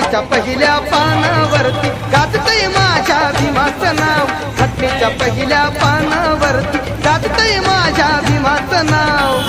घटनेच्या पहिल्या पानावरती गाजतय माझ्या भीमाचं नाव, घटनेच्या पहिल्या पानावरती गाजतय माझ्या भीमाचं नाव.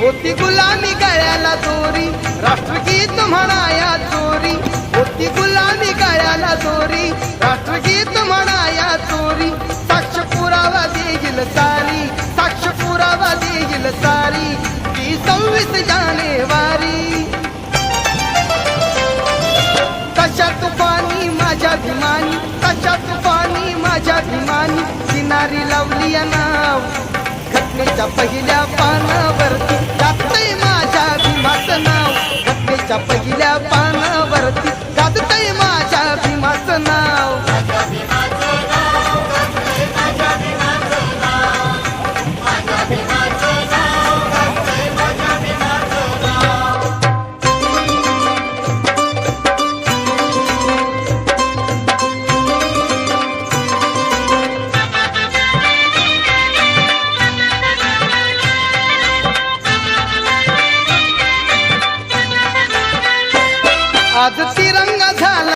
होती गुलामी गळ्याला दोरी, राष्ट्रगीत म्हणाया चोरी. होती गुलामी गळ्याला दोरी, राष्ट्रगीत म्हणाया चोरी. साक्ष पुरावा देईल सारी, साक्ष पुरावा देईल सारी, ती 26 जानेवारी. कशा तुफानी माझ्या भीमानी, कशा तुफानी माझ्या भीमानी, किनारी लावली या नाव. घटनेच्या पहिल्या पानावरती गाजतय माझ्या भीमाचं नाव, घटनेच्या पहिल्या पानावरती गाजतय माझ्या भीमाचं नाव. आज तिरंगा झाला